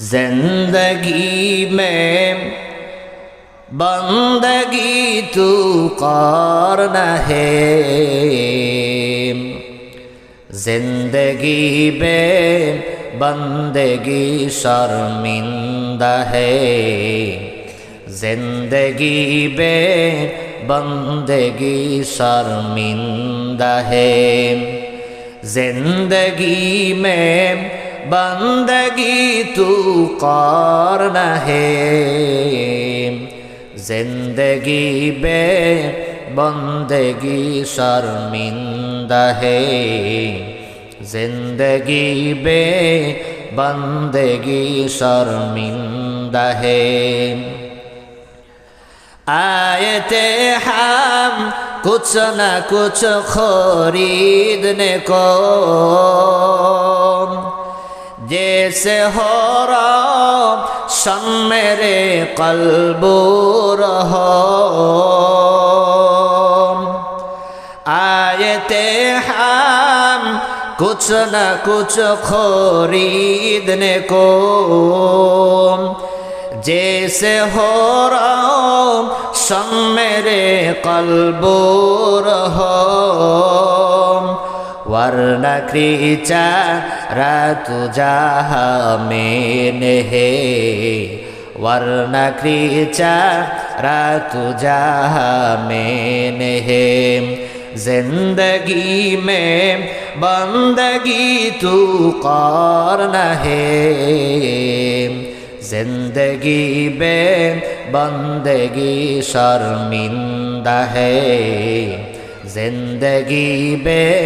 जिंदगी में बंदगी तू करना है, जिंदगी में बंदगी शर्मिंदा है, जिंदगी में बंदगी शर्मिंदा है, जिंदगी में बंदगी तू करना है, जिंदगी में बंदगी शर्मिंदा है, जिंदगी में बंदगी शर्मिंदा है। आए थे हम कुछ न कुछ खरीदने को, जैसे हो रहा शन मेरे कल्बो रहो। आए थे हम कुछ न कुछ खरीदने को, जैसे हो रहा शन मेरे कल्बो रहो। वरना क्रीचा रातु जहा मैंने है, वरना क्रीचा रातु जहा मैंने है, जिंदगी में बंदगी तू करना है, जिंदगी में बंदगी शर्मिंदा है, जिंदगी में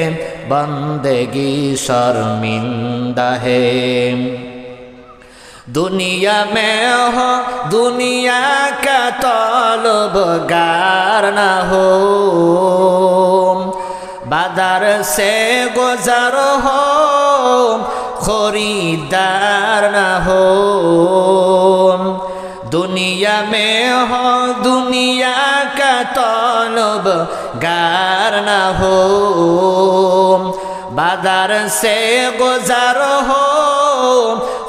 बंदगी शर्मिंदा है। दुनिया में हो दुनिया का तलबगार न हो, बाजार से गुजर हो खरीदार न हो। दुनिया में हो दुनिया का तलबगार न हो, बाजार से गुजर हो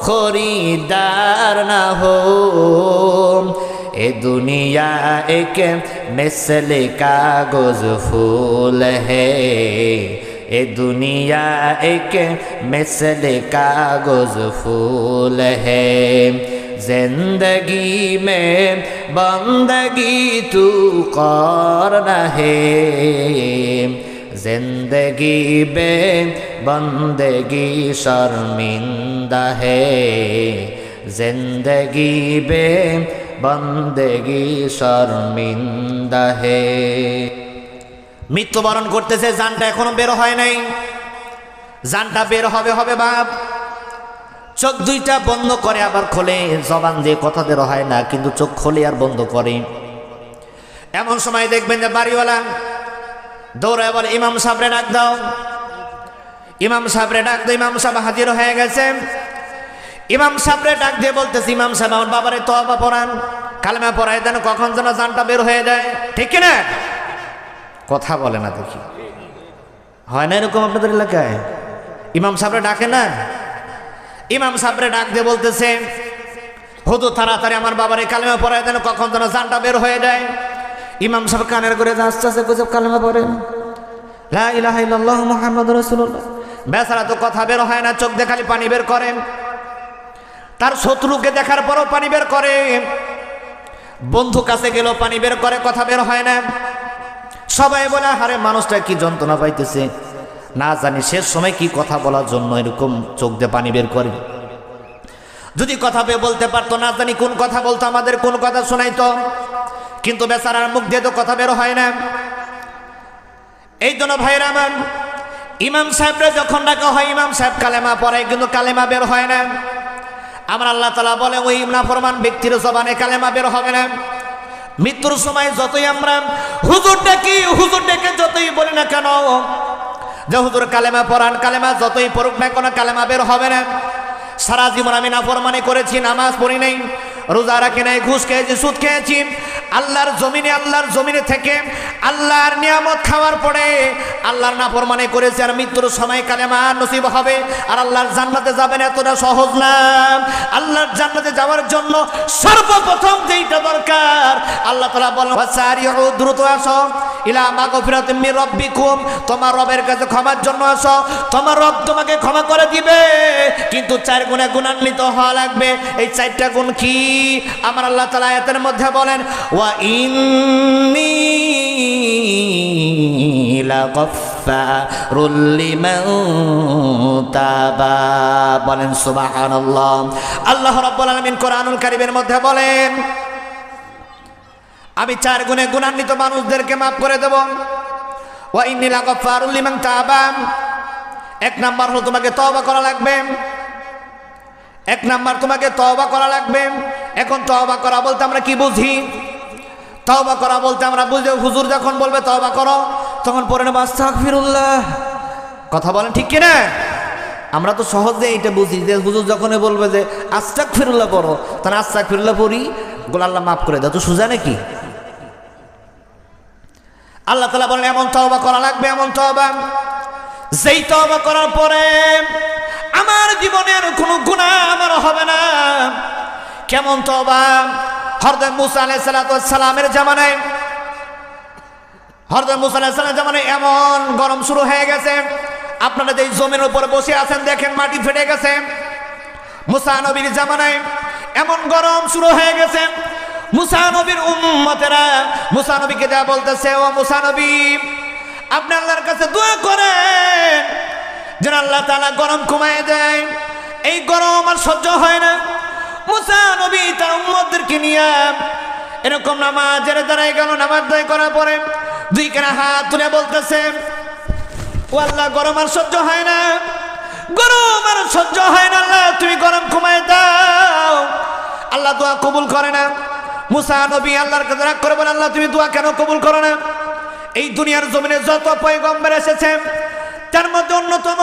खरीदार न हो। ए दुनिया एक मिसल कागज फूल है, ए दुनिया एक मिसल कागज फूल है, जिंदगी में बंदगी तू करना है, जिंदगी में बंदगी शर्मिंदा है, जिंदगी में बंदगी शर्मिंदा है। মৃত্যুবরণ করতেছে, জানটা এখনো বের হয় নাই, জানটা বের হবে হবে বাপ। চোখ দুইটা বন্ধ করে আবার খোলে, জবান দিয়ে কথা বের হয় না, কিন্তু চোখ খোলে আর বন্ধ করে। এমন সময় দেখবেন যে বাড়িওয়ালা দৌড়ায় বলে, ইমাম সাহেবরে ডাক দাও, ইমাম সাহেবরে ডাক দাও। ইমাম সাহেব হাজির হয়ে গেছে। ইমাম সাহেবরে ডাক দিয়ে বলতেছে, ইমাম সাহেব আমার বাবারে তওবা পড়ান, কালেমা পড়ায় দেন, কখন যেন জানটা বের হয়ে যায়। ঠিক কিনা? কথা বলে না দেখি, হয় না এরকম আপনাদের এলাকায়? ইমাম সাহেবরে ডাকে না? ইমাম সাহেবরে ডাক দিয়ে বলতেছে, হুজুর তাড়াতাড়ি আমার বাবারে কালেমা পড়ায় দেন, কখন যেন জানটা বের হয়ে যায়। ইমাম সাহেব কানের করে আস্তে আস্তে গুজব কালেমা পড়েন, লা ইলাহা ইল্লাল্লাহু মুহাম্মাদুর রাসূলুল্লাহ। বেচারা তো কথা বের হয় না, চোখ দিয়ে খালি পানি বের করে। তার শত্রুকে দেখার পরও পানি বের করে, বন্ধু কাছে গেলেও পানি বের করে, কথা বের হয় না। সবাই বলে, আরে মানুষটা কি যন্ত্রণা পাইতেছে, না জানি শেষ সময় কি কথা বলার জন্য এরকম চোখ দিয়ে পানি বের করে। যদি কথা বলতে পারতো, না জানি কোন কথা বলতো, আমাদের কোন কথা শোনাইতো, কিন্তু বেচারার মুখ দিয়ে তো কথা বের হয় না। এই জন্য ভাইরা আমার, ইমাম সাহেবরা যখন ডাকা হয়, ইমাম সাহেব কালেমা পড়ে, কিন্তু কালেমা বের হয় না। আমার আল্লাহ তাআলা বলে, ওই নাফরমান ব্যক্তির জবানে কালেমা বের হবে না। মৃত্যুর সময় যতই আমরা হুজুর ডেকে যতই বলি না কেন যে হুজুর কালেমা পড়ান, কালেমা যতই পড়ুক না কেন কালেমা বের হবে না। সারা জীবন আমি নাফরমানি করেছি, নামাজ পড়ি নাই, রোজা রাখি নাই, ঘুষ খেয়েছি, সুদ খেয়েছি, আল্লাহর জমিনে থেকে আল্লাহর নিয়ামত খাওয়ার পরে আল্লাহর নাফরমানি করেছে আর মৃত্যুর সময় কালেমা নসিব হবে আর আল্লাহর জান্নাতে যাবেন, এতটা সহজ না। আল্লাহর জান্নাতে যাওয়ার জন্য সর্বপ্রথম যেইটা দরকার, আল্লাহ তাআলা বলেন ওয়াসারিউ, দ্রুত আসো ইলা মাগফিরাতিম মির রাব্বিকুম, তোমার রবের কাছে ক্ষমার জন্য আসো, তোমার রব তোমাকে ক্ষমা করে দিবে, কিন্তু 4 গুণে গুণান্বিত হওয়া লাগবে। এই 4টা গুণ কি? আমার আল্লাহ তাআলা আয়াতের মধ্যে বলেন ওয়া ইন্নী লাগাফফারুল লিমান তাবা, বলেন সুবহানাল্লাহ। আল্লাহ রাব্বুল আলামিন কোরআনুল কারীমের মধ্যে বলেন আমি 4 গুণে গুণান্বিত মানুষদেরকে মাফ করে দেব। ওয়া ইন্নী লাগাফফারুল লিমান তাবা, 1 নাম্বার হলো তোমাকে তওবা করা লাগবে। 1 নাম্বার তোমাকে তওবা করা লাগবে। এখন তওবা করা বলতে আমরা কি বুঝি? তওবা করা বলতে আমরা বুঝি হুজুর যখন বলবে তওবা করো তখন পড়ে নেব আস্তাগফিরুল্লাহ। কথা বলেন ঠিক কিনা? আমরা তো সহজে এইটা বুঝি যে হুজুর যখন বলবে যে আস্তাগফিরুল্লাহ পড়ো, তাহলে আস্তাগফিরুল্লাহ পড়ি, গোল আল্লাহ মাফ করে দাও, তো সোজা নাকি? আল্লাহ তাআলা বলেন এমন তওবা করা লাগবে, এমন তওবা যেই তওবা করার পরে আমার জীবনের কোনো গুনাহ আমার হবে না। কেমন তওবা? হযরত মুসা আলাইহিস সালামের জামানায়, হযরত মুসা আলাইহিস জামানায় এমন গরম শুরু হয়ে গেছে, আপনারা যে জমির উপরে বসে আছেন দেখেন মাটি ফেটে গেছে। মুসা নবীর জামানায় এমন গরম শুরু হয়ে গেছে, মুসা নবীর উম্মতেরা মুসা নবীকে যা বলতেছে, ও মুসা নবী আপনি আল্লাহর কাছে দোয়া করেন যেন আল্লাহ তাআলা গরম কমায় দেয়, এই গরম আর সহ্য হয় না। মুসা নবী তার উম্মতদেরকে নিয়ে এরকম নামাজের দাঁড়ায় গেল। নামাজ আদায় করার পরে 2 কানা হাত তুলে বলতেছে ও আল্লাহ গরম আর সহ্য হয় না, গরম আর সহ্য হয় না, আল্লাহ তুমি গরম কমায় দাও। আল্লাহ দোয়া কবুল করে না। মুসা নবী আল্লাহর কাছে রাগ করে বলেন আল্লাহ তুমি দোয়া কেন কবুল করো না? এই দুনিয়ার জমিনে যত পয়গম্বর এসেছে তার মধ্যে অন্যতম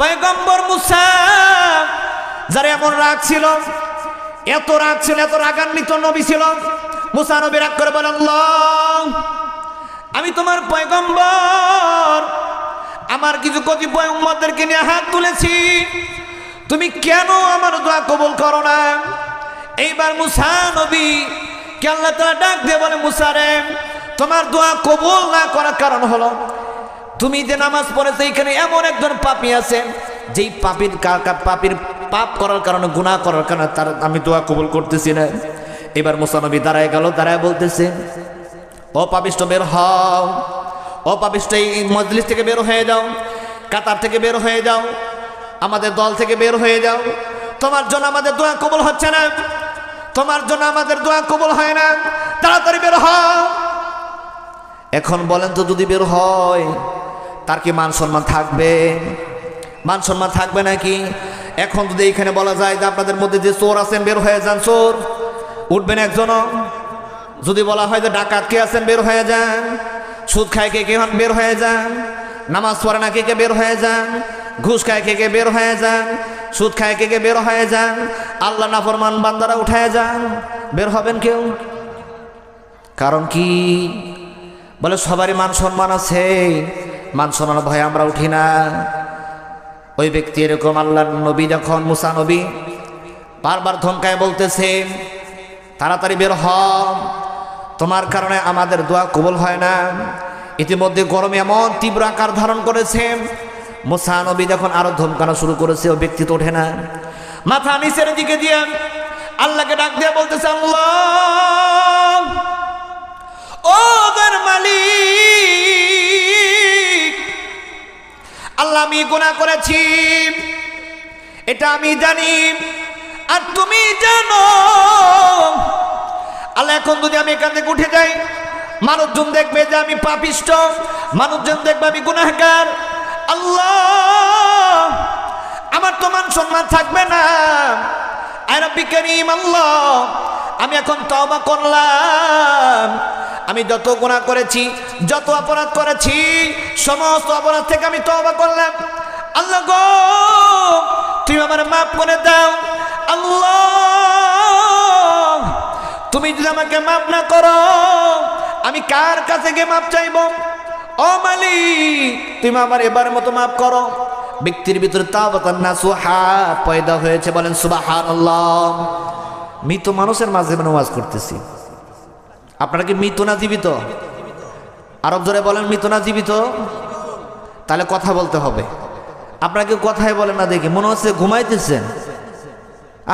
পয়গম্বর মুসা, যার এমন রাগ ছিল, এত রাগ ছিল, এত রাগান্বিত নবী ছিল। মুসা নবী রাগ করে বলেন আল্লাহ আমি তোমার পয়গম্বর, আমার কিছু কতিপয় উম্মতদেরকে নিয়ে হাত তুলেছি, তুমি কেন আমার দোয়া কবুল করো না? এইবার মুসা নবী কে আল্লাহ তাআলা ডাক দিয়ে বলে মুসা রে তোমার দোয়া কবুল না করার কারণ হলো তুমি যে নামাজ পড়েছো এখানে এমন একজন পাপী আছে যেই পাপীর পাপ করার কারণে গুনাহ করার কারণে তার আমি দোয়া কবুল করতেছি না। এবার মুসা নবী দাঁড়ায় গেল, দাঁড়ায় বলতেছে ও পাপিষ্ঠ বের হও, ও পাপিষ্ঠ এই মজলিস থেকে বের হয়ে যাও, কাতার থেকে বের হয়ে যাও, আমাদের দল থেকে বের হয়ে যাও, তোমার জন্য আমাদের দোয়া কবুল হচ্ছে না, তোমার জন্য আমাদের দোয়া কবুল হয় না, তাড়াতাড়ি বের হও। এখন বলেন তো যদি বের হয় তার কি মান সম্মান থাকবে? মান সম্মান থাকবে নাকি? এখন যদি এইখানে বলা যায় যে আপনাদের মধ্যে যে চোর আছেন বের হয়ে যান, চোর উঠবেন একজনও? যদি বলা হয় যে ডাকাত কে আছেন বের হয়ে যান, সুদ খায় কে কে বের হয়ে যান, নামাজ পড়ে না কে কে বের হয়ে যান, ঘুষ খায় কে কে বের হয়ে যান, সুদ খায় কে কে বের হয়ে যান, আল্লাহ নাফরমান বান্দারা উঠায় যান, বের হবেন কেউ? কারণ কি? বলে সবারই মান সম্মান আছে, মান সম্মান ভয়ে আমরা উঠি না। ওই ব্যক্তি এরকম আল্লাহর নবী যখন মুসা নবী বারবার ধমকায় বলতেছে তাড়াতাড়ি বের হ, তোমার কারণে আমাদের দোয়া কবুল হয় না। ইতিমধ্যে গরমে এমন তীব্র আকার ধারণ করেছে, মুসা নবী যখন আরো ধমকানো শুরু করেছে ওই ব্যক্তি তো ওঠে না, মাথা নিচের দিকে দিয়ে আল্লাহকে ডাক দিয়ে বলতেছে আল্লাহ ও দর মালিক, আল্লাহ আমি গুনাহ করেছি এটা আমি জানি আর তুমি জানো। আল্লাহ এখন যদি আমি এখান থেকে উঠে যাই মানুষজন দেখবে যে আমি পাপিষ্ঠ, মানুষজন দেখবে আমি গুনাহগার, আল্লাহ আমার তো মান সম্মান থাকবে না। আয় রব্বি কারীম আল্লাহ আমি এখন তওবা করলাম, আমি যত গুনাহ করেছি যত অপরাধ করেছি সমস্ত অপরাধ থেকে আমি তওবা করলাম, আল্লাহ গো তুমি আমার মাফ করে দাও। আল্লাহ তুমি যদি আমাকে মাফ না করো আমি কার কাছে গিয়ে মাফ চাইব? ও মালিক তুমি আমার এবার মতো মাফ করো। ব্যক্তির ভিতরে তাওবাতান নাসুহা পয়দা হয়েছে, বলেন সুবহানাল্লাহ। মৃত মানুষের মাঝে ওয়াজ করতেছি, আপনারা কি মৃত না জীবিত? আরব জোরে বলেন মৃত না জীবিত? তাহলে কথা বলতে হবে। আপনাকে কথাই বলেন না, দেখি মনে হচ্ছে ঘুমাইতেছেন।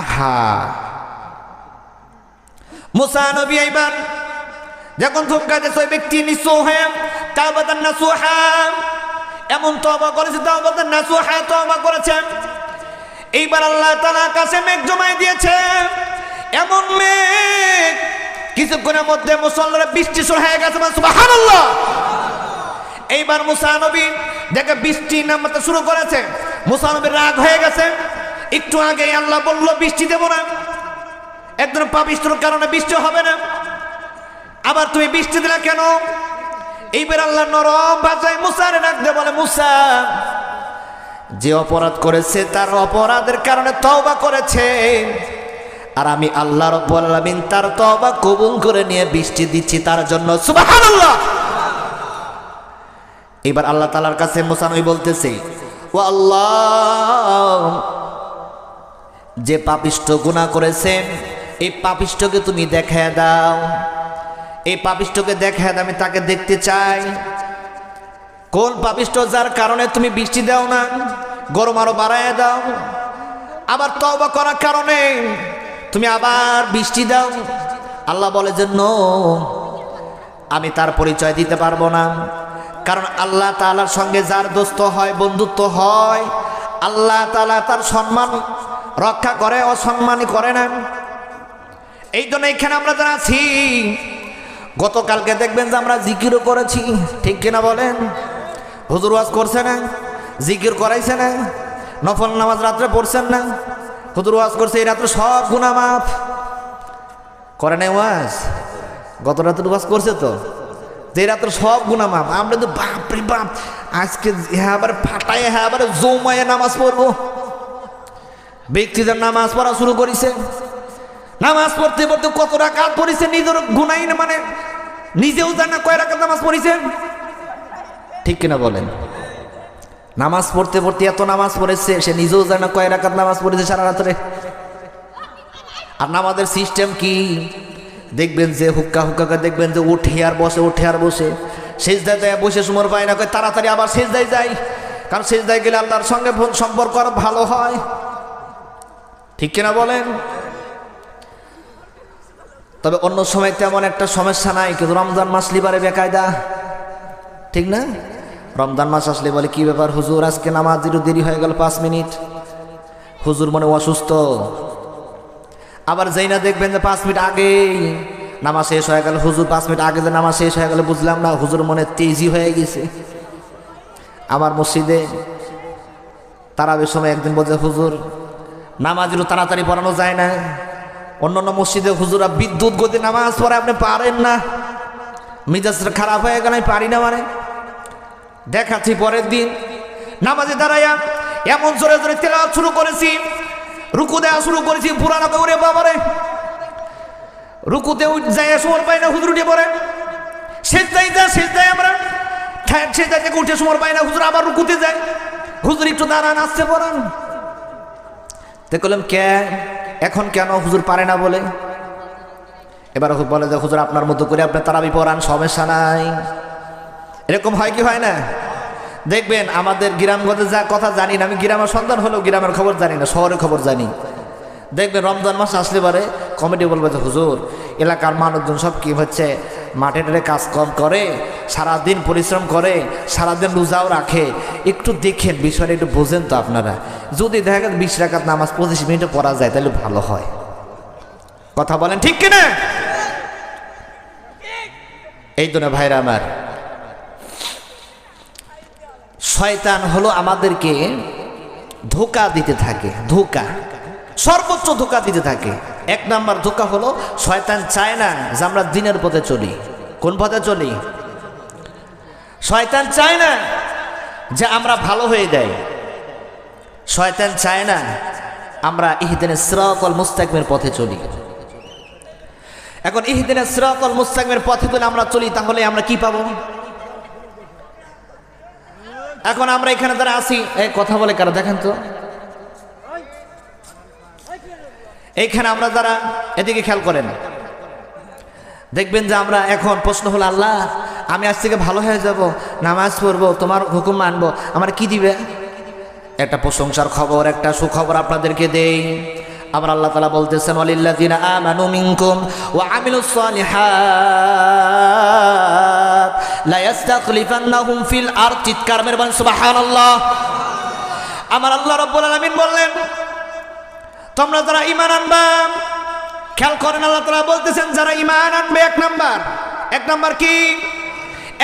আহা, মুসা নবী এইবার যখন ধমকাইতেছে ওই ব্যক্তি নিঃস্ব হয়ে তাওবাতান নাসুহা এমন তওবা করেছে, তাওবাতান নাসুহা তওবা করেছেন। এইবার আল্লাহ তাআলা আকাশে মেঘ জমায় দিয়েছে, এমন মেঘ কিছুক্ষণের মধ্যে মুসলধারে বৃষ্টি শুরু হয়ে গেছে, সুবহানাল্লাহ। এইবার মুসা নবী দেখে বৃষ্টি নামতে শুরু করেছে, মুসা নবীর রাগ হয়ে গেছে। একটু আগে আল্লাহ বলল বৃষ্টি দেব না, একজন পাপিষ্ঠর কারণে বৃষ্টি হবে না, আবার তুমি বৃষ্টি দিলা কেন? এইবার আল্লাহ নরম ভাষায় মুসারে ডাক দিয়ে বলে, মুসা যে অপরাধ করেছে তার অপরাধের কারণে তওবা করেছে, আর আমি আল্লাহ রাব্বুল আলামিন তার তওবা কবুল করে নিয়ে বৃষ্টি দিচ্ছি তার জন্য, সুবহানাল্লাহ। এবার আল্লাহ তাআলার কাছে মুসা নবী বলতেছে, ও আল্লাহ যে পাপিষ্ঠ গুনাহ করেছেন এই পাপিষ্ঠকে তুমি দেখায় দাও, এই পাপিষ্ঠকে দেখায় দাও, আমি তাকে দেখতে চাই। কোন পাপিষ্ঠ যার কারণে তুমি বৃষ্টি দাও না, গরম আরো বাড়ায় দাও, আবার তওবা করার কারণে তুমি আবার বৃষ্টি দাও। আল্লাহ বলে যে নো, আমি তার পরিচয় দিতে পারবো না, কারণ আল্লাহ তাআলার সঙ্গে যার দোস্ত হয়, বন্ধুত্ব হয়, আল্লাহ তাআলা তার সম্মান রক্ষা করে, অসম্মানই করে না। এই জন্য এখানে আমরা যারা আছি, গতকালকে দেখবেন যে আমরা জিকিরও করেছি, ঠিক কিনা বলেন? হুজুর ওয়াজ করছে না, জিকির করাইছে না, নফল নামাজ রাত্রে পড়ছেন না, হুজুর ওয়াজ করছে এই রাত্রে সব গুনাহ মাফ করে নাই। ওয়াজ গত রাত্রে ওয়াজ করছে তো, যে রাত্রে সব গুনাহ মাফ। আমরা তো বাপরে বাপ, আজকে হ্যাঁ আবার ফাটায়, হ্যাঁ আবার জমায়ে নামাজ পড়বো। ব্যক্তিদের নামাজ পড়া শুরু করেছে, নামাজ পড়তে পড়তে কত রাকাত পড়েছে নিজের গুনাই না, মানে নিজেও জানে না কয় রাকাত নামাজ পড়েছে, ঠিক কিনা বলেন? নামাজ পড়তে পড়তে এত নামাজ পড়েছে সে নিজেও জানে না কয় রাকাত নামাজ পড়েছে সারা রাত্রে। আর নামাজের সিস্টেম কি দেখবেন যে হুক্কা হুক্কাকে দেখবেন যে উঠে আর বসে, উঠে আর বসে, সেজদায় দেয় বসে সময় পায় না, কয় তাড়াতাড়ি আবার সেজদায় যায়, কারণ সেজদায় গেলে আল্লাহর সঙ্গে সম্পর্ক আরো ভালো হয়, ঠিক কিনা বলেন? তবে অন্য সময় তেমন একটা সমস্যা নাই, কিন্তু রমজান মাস লিবারে বেকায়দা, ঠিক না? রমজান মাস আসলে বলে কি ব্যাপার হুজুর, আজকে নামাজ একটু দেরি হয়ে গেল 5 মিনিট, হুজুর মনে অসুস্থ। আবার যেই না দেখবেন যে 5 মিনিট আগে নামাজ শেষ হয়ে গেল, হুজুর 5 মিনিট আগে যে নামাজ শেষ হয়ে গেল, বুঝলাম না, হুজুর মনে তেজি হয়ে গেছে। আমার মসজিদে তারাবির সময় একদিন বলছে, হুজুর নামাজ একটু তাড়াতাড়ি পড়ানো যায় না? অন্যান্য মসজিদে হুজুরা বিদ্যুৎ গতি নামাজ পড়ে, আপনি পারেন না, মিজাজটা খারাপ হয়ে গেল, আমি পারি না। মানে দেখাচ্ছি পরের দিন নামাজে দাঁড়াইয়া এমন জোরে জোরে তেলাওয়াত শুরু করেছি, রুকু দেওয়া শুরু করেছি, পুরানো করে বাবারে রুকুতে যাই সময় পাই না, হুজুর উঠে পড়ে, সেজদায় আমরা সেজদা থেকে উঠে সময় পাই না, হুজুর আবার রুকুতে যায়, হুজুর একটু দাঁড়ান, আসতে পড়ান। দেখলাম কে এখন কেন হুজুর পারে না বলে। এবার বলে যে হুজুর আপনার মতো করে আপনার তারাবি পড়ান, সমস্যা নাই। এরকম হয় কি হয় না? দেখবেন আমাদের গ্রামগঞ্জে যা কথা জানি না, আমি গ্রামের সন্তান হলেও গ্রামের খবর জানি না, শহরের খবর জানি। দেখবেন রমজান মাস আসলে পরে কমিটি বলবে যে হুজুর এলাকার মানুষজন সব কি হচ্ছে মাঠে টাটে কাজ কম করে, সারাদিন পরিশ্রম করে, সারাদিন রোজাও রাখে, একটু দেখেন বিষয়টা একটু বোঝেন তো আপনারা। যদি দেখা গেছে 20 রাকাত নামাজ 25 মিনিটে পড়া যায় তাহলে ভালো হয়। কথা বলেন ঠিক কিনা? এই জন্য ভাইরা আমার, শয়তান হলো আমাদেরকে ধোঁকা দিতে থাকে, ধোঁকা, সর্বোচ্চ ধোঁকা দিতে থাকে। 1 নাম্বার ধোঁকা হলো শয়তান চায় না যে আমরা দিনের পথে চলি। কোন পথে চলি? শয়তান চায় না যে আমরা ভালো হয়ে যাই, শয়তান চায় না আমরা ইহদিনাস সিরাতাল মুস্তাকিমের পথে চলি। এখন ইহদিনাস সিরাতাল মুস্তাকিমের পথে যদি আমরা চলি তাহলে আমরা কি পাবো? এখন আমরা এখানে যারা আছি, এই কথা বলে কারা দেখেন তো, এইখানে আমরা যারা, এদিকে খেয়াল করেন, দেখবেন যে আমরা এখন প্রশ্ন হলো, আল্লাহ আমি আজ থেকে ভালো হয়ে যাব, নামাজ পড়বো, তোমার হুকুম মানবো, আমার কি দিবে? একটা প্রশংসার খবর, একটা সুখবর আপনাদেরকে দেই। আবার আল্লাহ তাআলা বলতেছেন, ওয়ালিল্লাযিনা আমানু মিনকুম ওয়া আমিলুস সালিহাত লা ইস্তাখলিফান্নাহুম ফিল আরদ। চিৎকার মেরে বলেন সুবহানাল্লাহ। আমার আল্লাহ রাব্বুল আলামিন বললেন, তোমরা যারা ঈমান আনবা, খেয়াল করেন আল্লাহ তাআলা বলতেছেন যারা ঈমান আনবে, এক নাম্বার কি?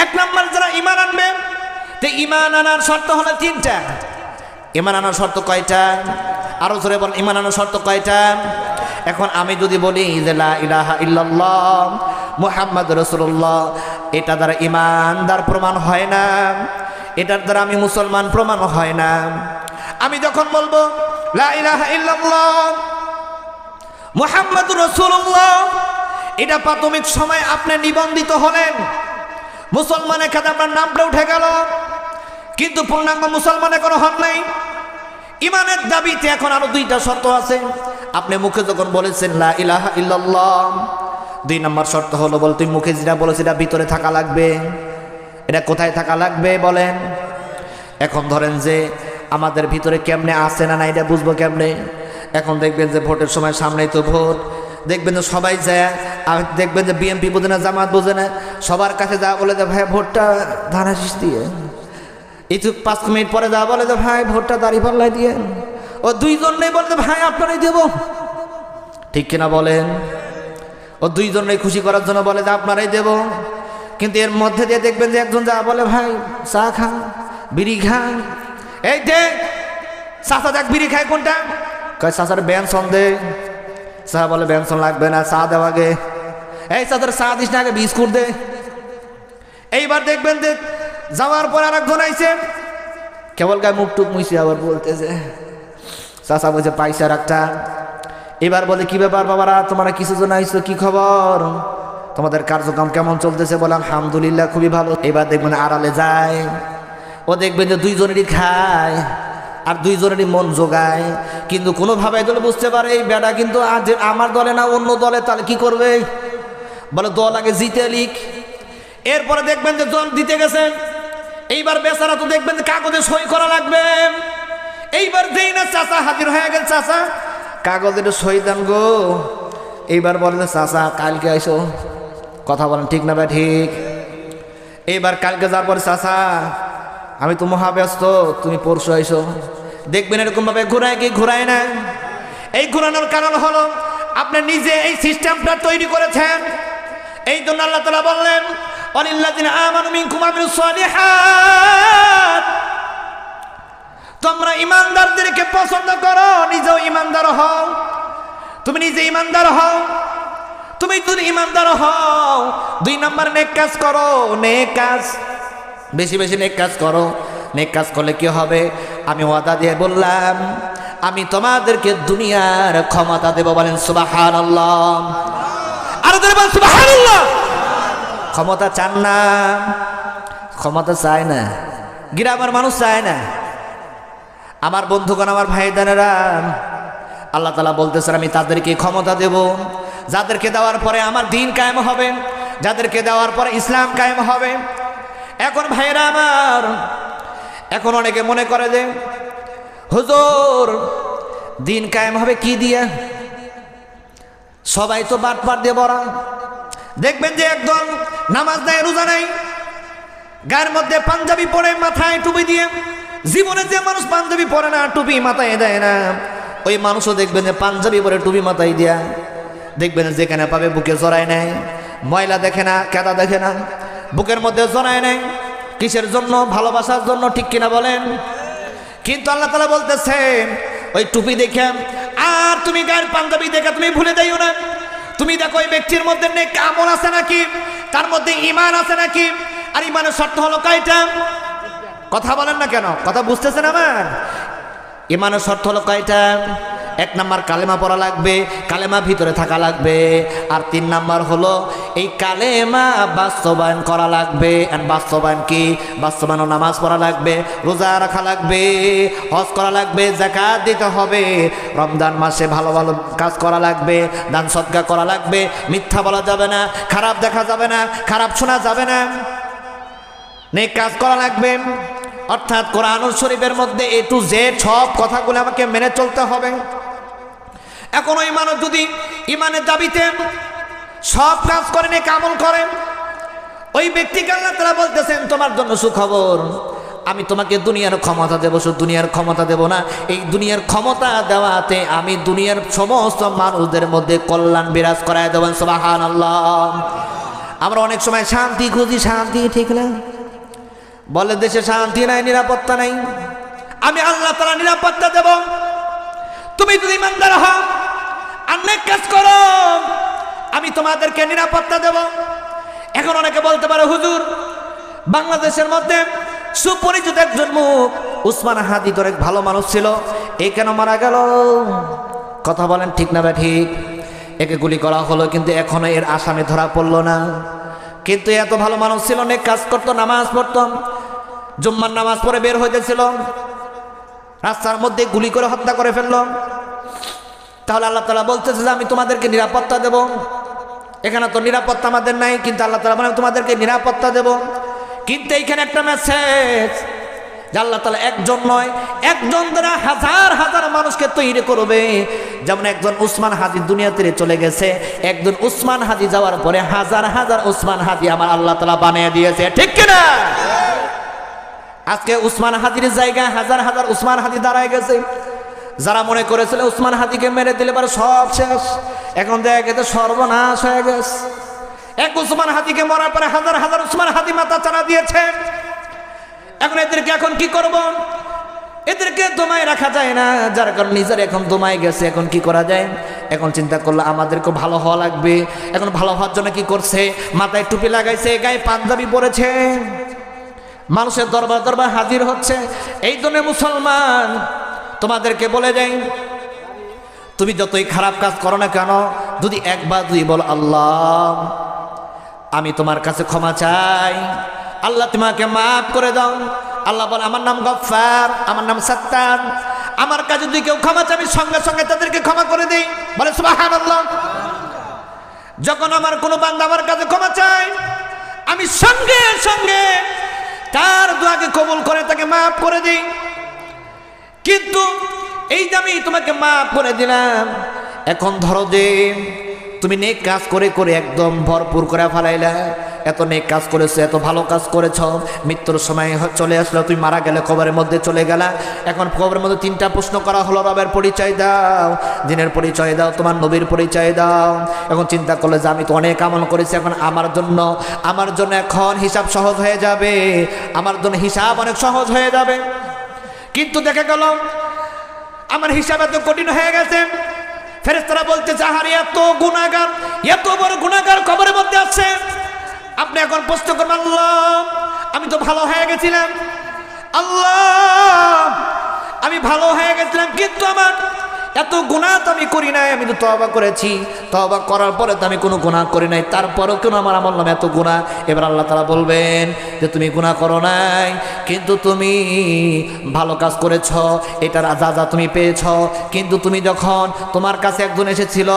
এক নাম্বার যারা ঈমান আনবে, তো ঈমান আনার শর্ত হলো তিনটা। ঈমান আনার শর্ত কয়টা? আরো জোরে বল, ঈমান আনার শর্ত কয়টা? এখন আমি যদি বলি যে লা ইলাহা ইল্লাল্লাহ মুহাম্মাদুর রাসূলুল্লাহ, এটা দ্বারা ঈমানদার প্রমাণ হয় না, এটার দ্বারা আমি মুসলমান প্রমাণ হয় না। আমি যখন বলবো লা ইলাহা ইল্লাল্লাহ মুহাম্মাদুর রাসূলুল্লাহ, এটা প্রাথমিক সময় আপনি নিবন্ধিত হলেন, মুসলমানের খাতে আপনার নামটা উঠে গেল, কিন্তু পূর্ণাঙ্গ মুসলমান এখনো হন নাই। ইমানের দাবিতে এখন আরো দুইটা শর্ত আছে। আপনি মুখে যখন বলেছেন লা ইলাহা ইল্লাল্লাহ, 2 নম্বর শর্ত হলো, বল তুই মুখে যেটা বলেছিস এটা ভিতরে থাকা লাগবে। এটা কোথায় থাকা লাগবে বলেন? এখন ধরেন যে আমাদের ভিতরে কেমনে আছে না না এটা বুঝবো কেমনে? এখন দেখবেন যে ভোটের সময় সামনেই তো ভোট, দেখবেন যে সবাই যায়, আর দেখবেন যে বিএনপি বোঝে না, জামাত বোঝে না, সবার কাছে যা বলে যে ভাই ভোটটা ধান শীষ দিয়ে, একটু 5 মিনিট পরে যা বলে যে ভাই ভোটটা দাঁড়িপাল্লায় দিয়ে, ও 2 জন নেই বলতে ভাই আপনারাই দেব, ঠিক কিনা বলেন? ও 2 জনই খুশি করার জন্য বলে যে আপনারাই দেব, কিন্তু এর মধ্যে দিয়ে দেখবেন যে একজন যা বলে ভাই চা খান, বিড়ি খান, এই দেখ চাচা দেখ বিড়ি খায় কোনটা, কয় চাচার বেনসন দে, চা বলে বেনসন লাগবে না, চা দেওয়া আগে, এই চাচার চা দিস না আগে বিস্কুট দে। এইবার দেখবেন যে যাওয়ার পর আর একজন আইছে, কেবল গায়ে মুখ টুক মুইছে, আবার বলতেছে চাচা বলছে পয়সার একটা। এবার বলে কি ব্যাপার বাবারা, তোমরা কিছু জন আইছো, কি খবর, তোমাদের কার্যক্রম কেমন চলতেছে? বলে আলহামদুলিল্লাহ খুবই ভালো। এবার দেখবেন আড়ালে যায়, ও দেখবেন যে 2 জনেরই খায় আর 2 জনেরই মন জোগায়, কিন্তু কোনোভাবে দলে বুঝতে পারে এই বেটা কিন্তু আজ আমার দলে না অন্য দলে, তাহলে কি করবে? বলে দল আগে জিতে লিখ। এরপরে দেখবেন যে দল দিতে গেছে, এইবার বেচারা তো দেখবেন যে কাগজে সই করা লাগবে। এইবার যেই না চাচা হাজির হয়ে গেল, চাচা কাগজের সই দেন গো। এইবার বলেন চাচা কালকে আইসো, কথা বলেন ঠিক না ভাই? ঠিক। এইবার কালকে যাওয়ার পরে চাচা আমি তো মহাব্যস্ত, তুমি পরশু আইসো। দেখবেন এরকম ভাবে ঘুরায় কি ঘুরায় না। এই ঘুরানোর কারণ হলো আপনি নিজে এই সিস্টেমটা তৈরি করেছেন। এই জন্য আল্লাহ তাআলা বললেন, ওয়ালিল্লাযিনা আমানু মিনকুম ওয়া আমিলুস সালিহাত, তোমরা ইমানদারদেরকে পছন্দ করো, নিজেও ইমানদার হও। তুমি নিজে ইমানদার হও, তুমি যদি ইমানদার হও, 2 নম্বর নেক কাজ করো, নেক কাজ, বেশি বেশি নেক কাজ করো। নেক কাজ করলে কি হবে? আমি ওয়াদা দিয়ে বললাম, আমি তোমাদেরকে দুনিয়ার ক্ষমতা দেব। বলেন সুবহানাল্লাহ। আর বলেন সুবহানাল্লাহ। ক্ষমতা চান না? ক্ষমতা চায় না, গ্রামের মানুষ চায় না। আমার বন্ধুগণ, আমার ভাইদানেরা, আল্লাহ তাআলা বলতেছেন আমি তাদেরকে ক্ষমতা দেব, যাদেরকে দেওয়ার পরে আমার দ্বীন কায়েম হবে, যাদেরকে দেওয়ার পরে ইসলাম কায়েম হবে। এখন ভাইরা আমার, এখন অনেকে মনে করে যে হুজুর দ্বীন কায়েম হবে কি দিয়ে? সবাই তো বাটপার দিয়ে ভরা। দেখবেন যে একদল নামাজ নেয়, রোজা নেয়, গায়ের মধ্যে পাঞ্জাবি পরে, মাথায় টুপি দিয়ে, জীবনে যে মানুষ পাঞ্জাবি পরে না, টুপি মাথায় দেয় না, ওই মানুষও দেখবেন যে পাঞ্জাবি পরে টুপি মাথায় দিয়া, দেখবেন যেখানে পাবে বুকে জড়ায় নেয়, ময়লা দেখে না, কেদা দেখে না, বুকের মধ্যে জড়ায় নেয়। কিসের জন্য? ভালোবাসার জন্য, ঠিক কিনা বলেন? কিন্তু আল্লাহ তাআলা বলতেছেন ওই টুপি দেখে আর তুমি গায়ের পাঞ্জাবি দেখে তুমি ভুলে যাইও না। তুমি দেখো ওই ব্যক্তির মধ্যে নেক আমল আছে নাকি, তার মধ্যে ঈমান আছে নাকি। আর ঈমানের শর্ত হলো কয়টা? কথা বলেন না কেন? কথা বুঝতেছেন আমার? ঈমানের শর্ত হলো কয়টা? এক নাম্বার কালেমা পড়া লাগবে, কালেমা ভিতরে থাকা লাগবে। আর 3 নাম্বার হলো এই কালেমা বাস্তবায়ন করা লাগবে। বাস্তবায়ন কি? বাস্তবায়ন নামাজ পড়া লাগবে, রোজা রাখা লাগবে, হজ করা লাগবে, যাকাত দিতে হবে, রমজান মাসে ভালো ভালো কাজ করা লাগবে, দান সদকা করা লাগবে, মিথ্যা বলা যাবে না, খারাপ দেখা যাবে না, খারাপ শোনা যাবে না, নেক কাজ করা লাগবে। অর্থাৎ কোরআনুল শরীফের মধ্যে A to Z সব কথাগুলো আমাকে মেনে চলতে হবে। এখন ওই মানুষ যদি ইমানের দাবিতে সব কাজ করে, নেক আমল করে, ওই ব্যক্তিকে আল্লাহ তাআলা বলতেছেন তোমার জন্য সুখবর, আমি তোমাকে দুনিয়ার ক্ষমতা দেব। শুধু দুনিয়ার ক্ষমতা দেব না, এই দুনিয়ার ক্ষমতা দেওয়াতে আমি দুনিয়ার সমস্ত মানুষদের মধ্যে কল্যাণ বিরাজ করায় দেবেন। সুবহানাল্লাহ। আমরা অনেক সময় শান্তি খুঁজি, শান্তি ঠিক না, বলে দেশে শান্তি নাই, নিরাপত্তা নাই। আমি আল্লাহ তাআলা নিরাপত্তা দেব। তুমি যদি ইমানদার হও আর নেক কাজ করো, আমি তোমাদেরকে নিরাপত্তা দেব। এখন অনেকে বলতে পারে হুজুর বাংলাদেশের মধ্যে সুপরিচিত একজন মুখ উসমান হাদি তো এক ভালো মানুষ ছিল, এ কেন মারা গেল? কথা বলেন ঠিক না ঠিক? একে গুলি করা হলো কিন্তু এখনো এর আসামি ধরা পড়লো না। কিন্তু এত ভালো মানুষ ছিল, নেক কাজ করতো, নামাজ পড়তো, জুম্মার নামাজ পড়ে বের হইতেছিল, রাস্তার মধ্যে গুলি করে হত্যা করে ফেললো। তাহলে আল্লাহ তাআলা বলতেছে যে আমি তোমাদেরকে নিরাপত্তা দেব। এখানে তো নিরাপত্তা আমাদের নাই, কিন্তু আল্লাহ তাআলা বলেন তোমাদেরকে নিরাপত্তা দেব। কিন্তু এইখানে একটা মেসেজ যে আল্লাহ তাআলা একজন নয়, একজন দ্বারা হাজার হাজার মানুষকে তৈরি করবে। যেমন একজন উসমান হাদি দুনিয়া থেকে চলে গেছে, একজন উসমান হাদি যাওয়ার পরে হাজার হাজার উসমান হাদি আমার আল্লাহ তাআলা বানিয়ে দিয়েছে, ঠিক কিনা? আজকে উসমান হাদির জায়গায় হাজার হাজার উসমান হাদি দাঁড়ায় গেছে। যারা মনে করেছিল উসমান হাদিকে মেরে দিলে পরে সব শেষ, এখন দেখা গেছে সর্বনাশ হয়ে গেছে। এক উসমান হাদিকে মরার পরে হাজার হাজার উসমান হাদি মাথা চাড়া দিয়েছে। এখন এদেরকে এখন কি করব? এদেরকে দমায় রাখা যায় না, যার কারণে নিজের এখন দমায় গেছে। এখন কি করা যায়? এখন চিন্তা করলো আমাদেরকে ভালো হওয়া লাগবে। এখন ভালো হওয়ার জন্য কি করছে? মাথায় টুপি লাগাইছে, গায়ে পাঞ্জাবি পরেছে, মানুষের দরবার দরবার হাজির হচ্ছে। এই জন্য মুসলমান তোমাদেরকে বলে যাই, তুমি যতই খারাপ কাজ করো না কেন, যদি একবার দুই বল আল্লাহ আমি তোমার কাছে ক্ষমা চাই, আল্লাহ তোমাকে মাফ করে দাও। আল্লাহ বলে আমার নাম গফফার, আমার নাম সাত্তার, আমার কাছে যদি কেউ ক্ষমা চায় আমি সঙ্গে সঙ্গে তাদেরকে ক্ষমা করে দিই। বলে সুবহানাল্লাহ। যখন আমার কোনো বান্দা আমার কাছে ক্ষমা চায় আমি সঙ্গে সঙ্গে তার দোয়াকে কবুল করে তাকে মাফ করে দিই। কিন্তু এই যে আমি তোমাকে মাফ করে দিলাম, এখন ধরো যে তুমি নেক কাজ করে করে একদম ভরপুর করে ফেলাইলা, এত নেক কাজ করেছো, এত ভালো কাজ করেছ, মৃত্যুর সময় চলে আসলো, তুমি মারা গেলে কবরের মধ্যে চলে গেলা। এখন কবরের মধ্যে 3টা প্রশ্ন করা হলো, রবের পরিচয় দাও, দিনের পরিচয় দাও, তোমার নবীর পরিচয় দাও। এখন চিন্তা করলে যে আমি তো অনেক আমল করেছি, এখন আমার জন্য এখন হিসাব সহজ হয়ে যাবে, আমার জন্য হিসাব অনেক সহজ হয়ে যাবে। কিন্তু দেখা গেল আমার হিসাব এত কঠিন হয়ে গেছে। ফেরেশতারা বলতেছে আহারে এত গুনাহগার, এত বড় গুনাহগার কবরের মধ্যে আছে। আপনি এখন প্রশ্ন করবেন আল্লাহ আমি তো ভালো হয়ে গেছিলাম, আল্লাহ আমি ভালো হয়ে গেছিলাম, কিন্তু আমার এত গুনাহ তো আমি করি নাই, আমি তো তওবা করেছি, তওবা করার পরে তো আমি কোনো গুনাহ করি নাই, তারপরেও কেন আমার আমল নামে এত গুনাহ? এবার আল্লাহ তাআলা বলবেন যে তুমি গুনাহ করো নাই, কিন্তু তুমি ভালো কাজ করেছ, এটার যা তুমি পেয়েছ। কিন্তু তুমি যখন তোমার কাছে একজন এসেছিল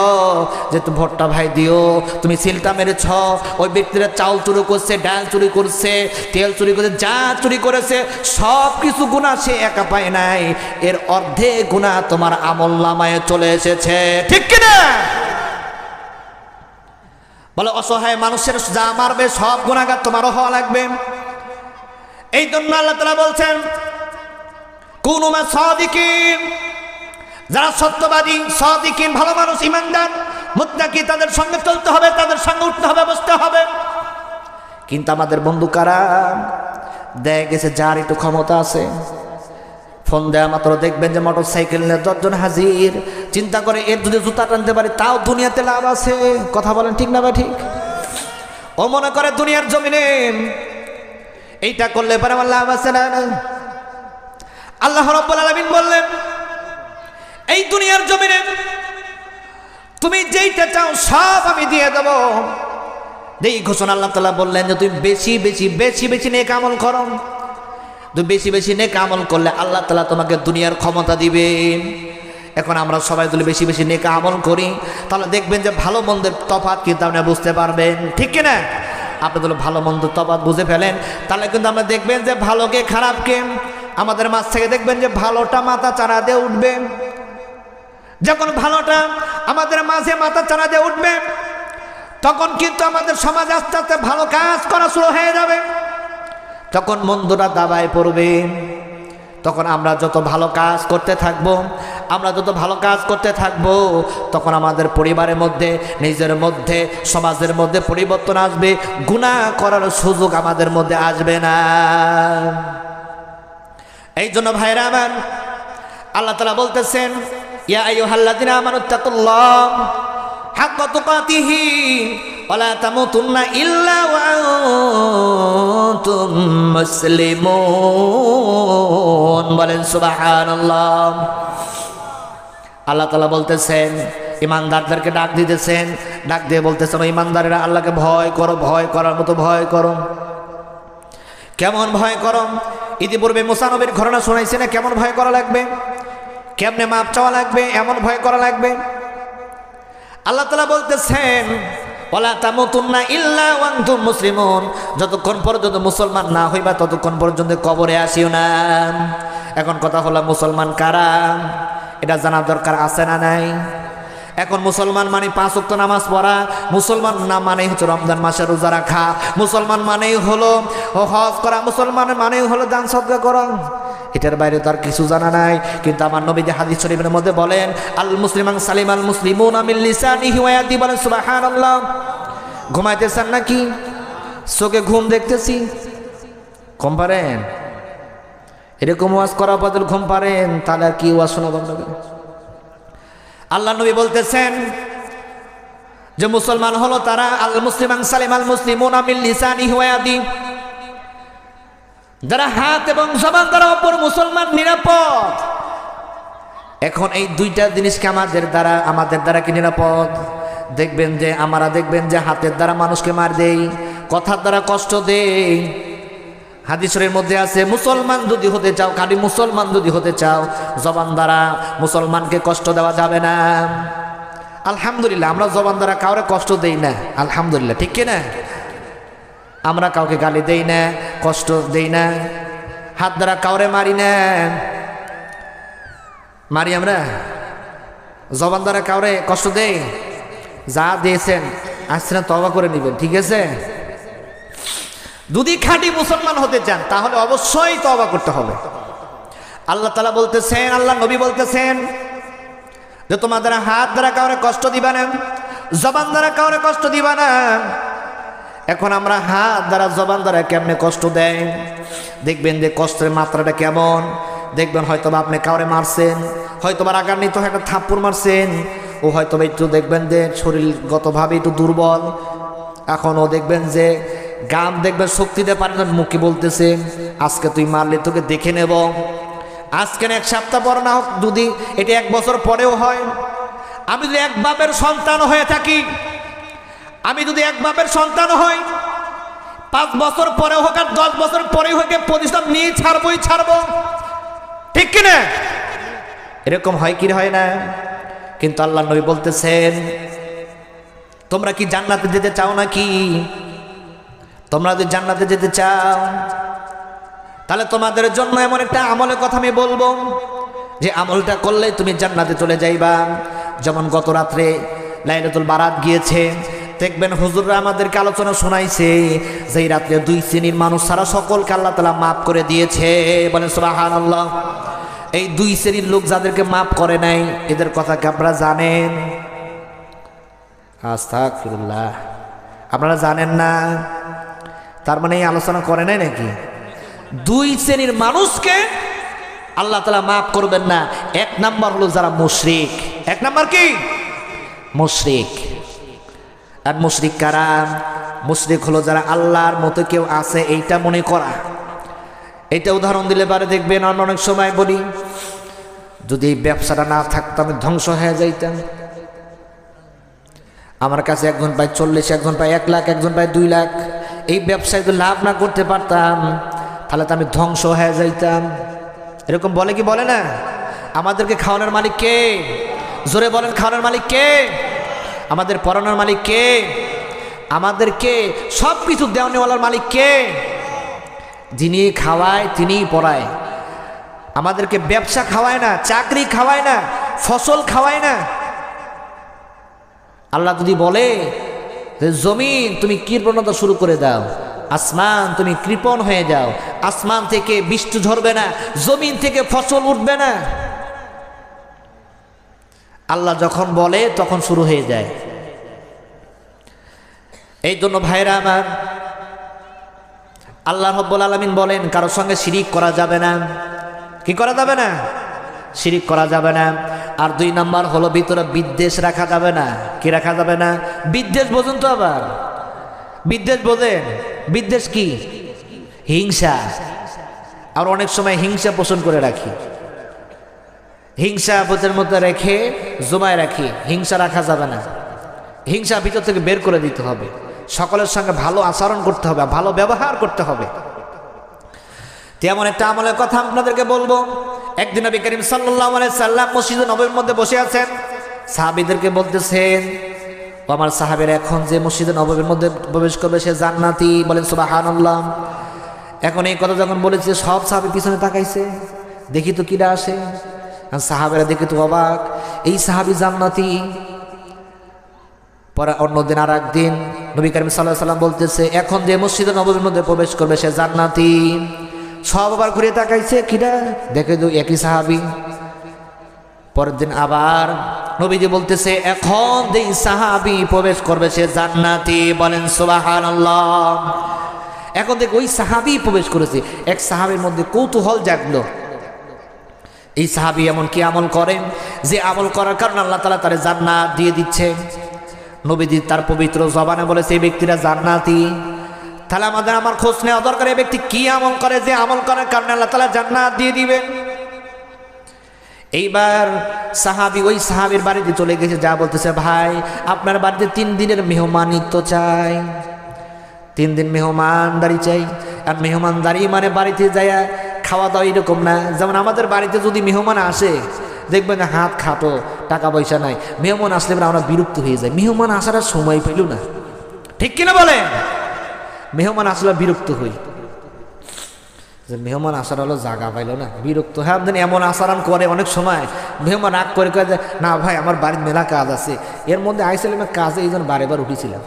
যে তুমি ভোটটা ভাই দিও, তুমি সিলটা মেরেছ, ওই ব্যক্তিরা চাউল চুরি করছে, ডাল চুরি করছে, তেল চুরি করছে, যা চুরি করেছে সব কিছু গুনাহ সে একা পায় নাই, এর অর্ধেক গুনাহ তোমার আমল নামায় চলে এসেছে, ঠিক কিনা? বলে অসহায় মানুষের যা মারবে সব গুনাহগার তোমারও হওয়া লাগবে। এই জন্য আল্লাহ তাআলা বলছেন কুনু মা সাদিকিন, যারা সত্যবাদী, সাদিকিন, ভালো মানুষ, ইমানদার, মুত্তাকি, তাদের সঙ্গে চলতে হবে, তাদের সঙ্গে উঠতে হবে, বসতে হবে। কিন্তু আমাদের বন্ধু কারা? দেখা গেছে যার একটু ক্ষমতা আছে, ফোন দেয়া মাত্র দেখবেন যে মোটর সাইকেল নিয়ে 10 জন হাজির। চিন্তা করে এর যদি জুতা টানতে পারি তাও দুনিয়াতে লাভ আছে। কথা বলেন ঠিক না বা ঠিক? ও মনে করে দুনিয়ার জমিনে এইটা করলে পরে আমার লাভ আছে না? আল্লাহ রাব্বুল আলামিন বললেন এই দুনিয়ার জমিনে তুমি যেইটা চাও সব আমি দিয়ে দেব। এই ঘোষণা আল্লাহ তাআলা বললেন যে তুমি বেশি বেশি বেশি বেশি নেক আমল করো। তুমি বেশি বেশি নেক আমল করলে আল্লাহ তাআলা তোমাকে দুনিয়ার ক্ষমতা দিবেন। এখন আমরা সবাই যদি বেশি বেশি নেক আমল করি তাহলে দেখবেন যে ভালো মন্দের তফাৎ কিন্তু আপনি বুঝতে পারবেন, ঠিক কিনা? আপনি যদি ভালো মন্দ তফাৎ বুঝে ফেলেন তাহলে কিন্তু আমরা দেখবেন যে ভালোকে খারাপকে আমাদের মাঝ থেকে দেখবেন যে ভালোটা মাথা চাড়া দিয়ে উঠবে। যখন ভালোটা আমাদের মাঝে মাথা চাড়া দিয়ে উঠবে তখন কিন্তু আমাদের সমাজ আস্তে আস্তে ভালো কাজ করা শুরু হয়ে যাবে। তখন মন্দটা দাবায় পড়বে। তখন আমরা যত ভালো কাজ করতে থাকবো, আমরা যত ভালো কাজ করতে থাকবো তখন আমাদের পরিবারের মধ্যে, নিজের মধ্যে, সমাজের মধ্যে পরিবর্তন আসবে। গুনাহ করার সুযোগ আমাদের মধ্যে আসবে না। এই জন্য ভাইরা আমার, আল্লাহ তাআলা বলতেছেন ইয়া আইয়ুহাল্লাযিনা আমানুত্তাকুল্লাহ হাক্কা তুকাতিহি ওয়ালা তামুতুন্না ইল্লা ওয়া আনতুম মুসলিমুন। বলেন সুবহানাল্লাহ। আল্লাহ তাআলা বলতেছেন, ইমানদারদেরকে ডাক দিতেছেন, ডাক দিয়ে বলতেছেন ইমানদারেরা আল্লাহকে ভয় করো, ভয় করার মতো ভয় করো। কেমন ভয় করো? ইতিপূর্বে মুসা নবীর ঘটনা শোনাইছে না? কেমন ভয় করা লাগবে, কেমনে মাপ চাওয়া লাগবে, এমন ভয় করা লাগবে। আল্লাহ তাআলা বলতেছেন ওয়ালা তামুতুন্না ইল্লা ওয়া আনতুম মুসলিমুন, যতক্ষণ পর্যন্ত মুসলমান না হইবা ততক্ষণ পর্যন্ত কবরে আসিও না। এখন কথা হলো মুসলমান কারা, এটা জানা দরকার আছে না নাই? এখন মুসলমান মানে 5 ওয়াক্ত নামাজ পড়া, মুসলমান না মানেই হচ্ছে রমজান মাসে রোজা রাখা, মুসলমান মানেই হলো হজ করা, মুসলমান মানেই হলো দান সদকা করা। এটার বাইরে তার কিছু জানা নাই। কিন্তু আমার নবী যে হাদিস শরীফের মধ্যে বলেন আল মুসলিমান সালিম আল মুসলিমুনা মিন লিসানিহি ওয়া ইয়াদিহি, বলেন সুবহানাল্লাহ। ঘুমাইতেছেন নাকি? চোখে ঘুম দেখতেছি, ঘুম পারেন? এরকম ওয়াজ করা বদল ঘুম পারেন, তাহলে আর কি ওয়াজ শোনা বন্ধ করে? আল্লাহ নবী বলতেছেন যে মুসলমান হলো তারা আল মুসলিমান সালিম আল মুসলিমুনা মিন লিসানিহি ওয়া ইয়াদিহি, যারা হাত এবং জবান দ্বারা অপর মুসলমান নিরাপদ। এখন এই দুইটা জিনিসকে আমাদের দ্বারা কি নিরাপদ? দেখবেন যে আমরা দেখবেন যে হাতের দ্বারা মানুষকে মার দেই, কথার দ্বারা কষ্ট দেই। হাদিসের মধ্যে আছে মুসলমান যদি হতে চাও, খালি মুসলমান যদি হতে চাও জবান দ্বারা মুসলমানকে কষ্ট দেওয়া যাবে না। আলহামদুলিল্লাহ আমরা জবান দ্বারা কাউরে কষ্ট দেই না, আলহামদুলিল্লাহ, ঠিক কি না? আমরা কাউকে গালি দেই না, কষ্ট দেই না, হাত দ্বারা কাউরে মারি না। মারি আমরা? জবান দ্বারা কাউরে কষ্ট দেই? যা দিয়েছেন আসছেন তওবা করে নেবেন, ঠিক আছে? যদি খাঁটি মুসলমান হতে চান তাহলে অবশ্যই তওবা করতে হবে। আল্লাহ তাআলা বলতেছেন, আল্লাহ নবী বলতেছেন যে তোমাদের হাত দ্বারা কাউরে কষ্ট দিবা না, জবান দ্বারা কাউরে কষ্ট দিবা না। এখন আমরা হাত দ্বারা জবান দ্বারা কেমনে কষ্ট দেয়, দেখবেন যে কষ্টের মাত্রাটা কেমন। দেখবেন হয়তো আপনি কাউরে মারছেন, হয়তো বা রাগান্বিত হয়ে একটা থাপ্পড় মারছেন, ও হয়তো একটু দেখবেন যে শরীরগতভাবে একটু দুর্বল। এখন ও দেখবেন যে গাম দেখবেন শক্তি দিতে পারে না, মুখে বলতেছে আজকে তুই মারলে তোকে দেখে নেব। আজকে না 1 সপ্তাহ পর না হোক, যদি এটা 1 বছর পরেও হয়। আমি যদি এক বাপের সন্তান হয়ে থাকি, আমি যদি এক বাপের সন্তান হই, 5 বছর পরে হোক আর 10 বছর পরে হোক প্রতিষ্ঠান নিয়ে ছাড়বো, ঠিক কিনা? এরকম হয় কি হয় না? কিন্তু আল্লাহ নবী বলতেছেন তোমরা কি জান্নাতে যেতে চাও নাকি? তোমরা যদি জান্নাতে যেতে চাও তাহলে তোমাদের জন্য এমন একটা আমলের কথা আমি বলবো যে আমলটা করলে তুমি জান্নাতে চলে যাইবা। যেমন গত রাত্রে লাইলাতুল বারাত গিয়েছে, দেখবেন হুজুররা আমাদেরকে আলোচনা শোনাইছে যে এই রাত্রে 2 শ্রেণীর মানুষ সারা সকলকে আল্লাহ তাআলা মাফ করে দিয়েছে। বলেন সুবহানাল্লাহ। এই 2 শ্রেণীর লোক যাদেরকে মাফ করে নাই এদের কথা কি আপনারা জানেন? আস্তাগফিরুল্লাহ, আপনারা জানেন না? তার মানে এই আলোচনা করে নাই নাকি? 2 শ্রেণীর মানুষকে আল্লাহ তাআলা মাফ করবেন না। 1 নাম্বার হলো যারা মুশরিক। 1 নাম্বার কি? মুশরিক। আর মুশরিক কারা? মুশরিক হলো যারা আল্লাহর মতো কেউ আছে এইটা মনে করা। এইটা উদাহরণ দিলে পারে দেখবেন, অনেক সময় বলি যদি এই ব্যবসাটা না থাকতো আমি ধ্বংস হয়ে যাইতাম। আমার কাছে একজন পায় 40, একজন পায় 1 লাখ, একজন পায় 2 লাখ। এই ব্যবসায় তো লাভ না করতে পারতাম তাহলে তো আমি ধ্বংস হয়ে যাইতাম। এরকম বলে কি বলে না? আমাদেরকে খাওয়ানোর মালিক কে? জোরে বলেন, খাওয়ানোর মালিক কে? আমাদের পড়ানোর মালিক কে? আমাদেরকে সব কিছু দেওয়ানেওয়ালার মালিক কে? যিনি খাওয়ায় তিনিই পড়ায়। আমাদেরকে ব্যবসা খাওয়ায় না, চাকরি খাওয়ায় না, ফসল খাওয়ায় না। আল্লাহ যদি বলে যে জমিন তুমি কৃপণতা শুরু করে দাও, আসমান তুমি কৃপণ হয়ে যাও, আসমান থেকে বৃষ্টি ঝরবে না, জমিন থেকে ফসল উঠবে না। আল্লাহ যখন বলে তখন শুরু হয়ে যায়। এই জন্য ভাইরা আমার, আল্লাহ রাব্বুল আলামিন বলেন কারোর সঙ্গে শিরিক করা যাবে না। কি করা যাবে না? শিরিক করা যাবে না। আর 2 নাম্বার হলো ভিতরে বিদ্বেষ রাখা যাবে না। কি রাখা যাবে না? বিদ্বেষ বোঝেন তো? আবার বিদ্বেষ বোঝেন? বিদ্বেষ কি? হিংসা। আর অনেক সময় হিংসা পোষণ করে রাখি, হিংসা বোঝের মধ্যে রেখে জমায় রাখি। হিংসা রাখা যাবে না। হিংসা ভিতর থেকে বের করে দিতে হবে। সকলের সঙ্গে ভালো আচরণ করতে হবে, ভালো ব্যবহার করতে হবে। তেমন একটা আমলের কথা আপনাদেরকে বলবো। একদিন নবী করিম সাল্লাল্লাহু আলাইহি সাল্লাম মসজিদে নববীর মধ্যে বসে আছেন। সাহাবীদেরকে বলতেছেন, ও আমার সাহাবীরা, এখন যে মসজিদে নববীর মধ্যে প্রবেশ করবে সে জান্নাতি। বলেন সুবহানাল্লাহ। এখন এই কথা যখন বলেছে সব সাহাবী পিছনে তাকাইছে, দেখি তো কিরা আসে। আর সাহাবীরা দেখে তো অবাক, এই সাহাবী জান্নাতি। পরে অন্যদিন আর একদিন নবী করিম সাল্লাল্লাহু আলাইহি সাল্লাম বলতেছে, এখন যে মসজিদে নববীর মধ্যে প্রবেশ করবে সে জান্নাতি। সব আবার ঘুরে তাকাইছে, কিরা? দেখে তো একই সাহাবী। পরের দিন আবার নবীজি বলতেছে, এখন যে সাহাবী প্রবেশ করবে সে জান্নাতি। বলেন সুবহানাল্লাহ। এখন দেখ ওই সাহাবী প্রবেশ করেছে। এক সাহাবীর মধ্যে কৌতূহল জাগলো, এই সাহাবী এমন কি আমল করেন যে আমল করার কারণে আল্লাহ তাআলা তারে জান্নাত দিয়ে দিচ্ছে। নবীজি তার পবিত্র জবানে বলেছে এই ব্যক্তিরা জান্নাতি। তাহলে আমার খোঁজ নেওয়া দরকার, এই ব্যক্তি কি আমল করে যে আমল করার কারণে আল্লাহ তাআলা জান্নাত দিয়ে দিবেন। এইবার সাহাবী ওই সাহাবীর বাড়িতে চলে গেছে, যা বলতেছে, ভাই আপনার বাড়িতে 3 দিনের মেহমানিত্ব চাই, 3 দিন মেহমানদারি চাই। আর মেহমানদারি মানে বাড়িতে যাইয়া খাওয়া দাওয়া এরকম না। যেমন আমাদের বাড়িতে যদি মেহমান আসে দেখবেন হাত খাটো, টাকা পয়সা নাই, মেহমান আসলে আমরা বিরক্ত হয়ে যাই। মেহমান আসার আর সময় পেল না, ঠিক কিনা বলেন? মেহমান আসলে বিরক্ত হই, যে মেহমান আসার হলো জায়গা পাইল না, বিরক্ত। হ্যাঁ, আপনি এমন আচরণ করে অনেক সময় মেহমান রাগ করে কয়ে যায়, না ভাই আমার বাড়ির মেলা কাজ আছে, এর মধ্যে আইসিলাম কাজে এই জন্য বারেবার উঠেছিলাম।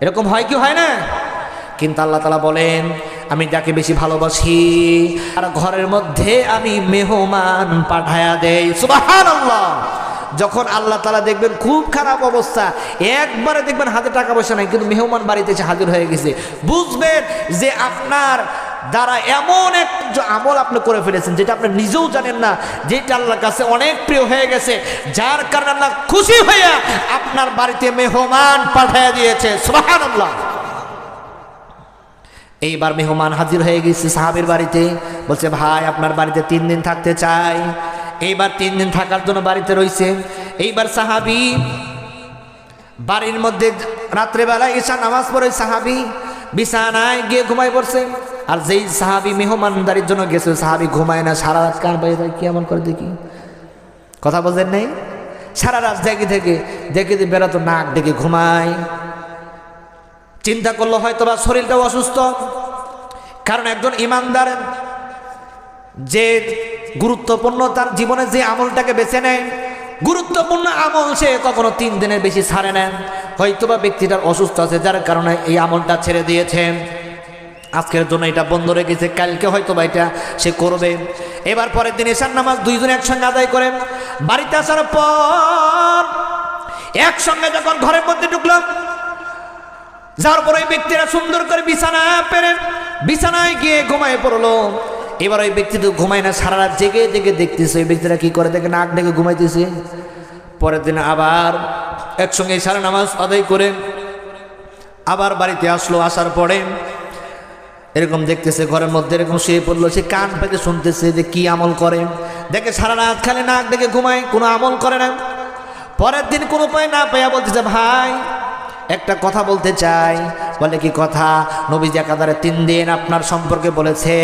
এরকম হয় কি হয় না? কিন্তু আল্লাহ তাআলা বলেন, আমি যাকে বেশি ভালোবাসি আর ঘরের মধ্যে আমি মেহমান পাঠায়া দেই। সুবহানাল্লাহ। যখন আল্লাহ তাআলা দেখবেন খুব খারাপ অবস্থা, একবারে দেখবেন হাতে টাকা পয়সা নাই কিন্তু মেহমান বাড়িতে এসে হাজির হয়ে গেছে, বুঝবেন যে আপনার দ্বারা এমন এক আমল আপনি করে ফেলেছেন যেটা আপনি নিজেও জানেন না, যেটা আল্লাহর কাছে অনেক প্রিয় হয়ে গেছে, যার কারণে আল্লাহ খুশি হইয়া আপনার বাড়িতে মেহমান পাঠায়া দিয়েছে। সুবহানাল্লাহ। এইবার মেহমান হাজির হয়ে গেছে সাহাবীর বাড়িতে, বলছে ভাই আপনার বাড়িতে 3 দিন থাকতে চাই। এইবার 3 দিন থাকার জন্য বাড়িতে রয়েছে। এইবার সাহাবী বাড়ির মধ্যে রাত্রেবেলা ঈশা নামাজ পড়ে সাহাবী বিছানায় গিয়ে ঘুমায় পড়ছে। আর যেই সাহাবী মেহমানদারির জন্য গেছে সাহাবী ঘুমায় না, সারা রাত কান পায়ে থাকে, কি এমন করে দেখি, কথা বলছেন নেই, সারা রাত জেগে থেকে দেখে বেড়াতো নাক ডেকে ঘুমায়। চিন্তা করলো হয়তো বা শরীরটাও অসুস্থ, কারণ একজন ইমানদার যে গুরুত্বপূর্ণ তার জীবনে যে আমলটাকে বেছে নেয়, গুরুত্বপূর্ণ আমল সে কখনো 3 দিনের বেশি ছাড়ে না। হয়তোবা ব্যক্তিটার অসুস্থ আছে যার কারণে এই আমলটা ছেড়ে দিয়েছেন, আজকের জন্য এটা বন্ধ রেখেছে, কালকে হয়তোবা এটা সে করবে। এবার পরের দিন ঈশার নামাজ 2 জন একসঙ্গে আদায় করেন। বাড়িতে আসার পর একসঙ্গে যখন ঘরের মধ্যে ঢুকলাম, যার পর ওই ব্যক্তিরা সুন্দর করে বিছানা পেরে বিছানায় গিয়ে ঘুমায় পড়লো। এবার ওই ব্যক্তি তো ঘুমায় না, সারা রাত জেগে জেগে দেখতেছে ওই ব্যক্তিরা কি করে, দেখে নাক ডেকে ঘুমাইতেছে। পরের দিন আবার একসঙ্গে সারা নামাজ আদায় করে আবার বাড়িতে আসলো। আসার পরে এরকম দেখতেছে ঘরের মধ্যে এরকম শুয়ে পড়লো, সে কান পেতে শুনতেছে যে কি আমল করে। দেখে সারা রাত খালি নাক দেখে ঘুমায়, কোনো আমল করে না। পরের দিন কোনো উপায় না পাইয়া বলতেছে, ভাই একটা কথা বলতে চাই। বলে কি কথা? নবীজি একাধারে 3 দিন আপনার সম্পর্কে বলেছে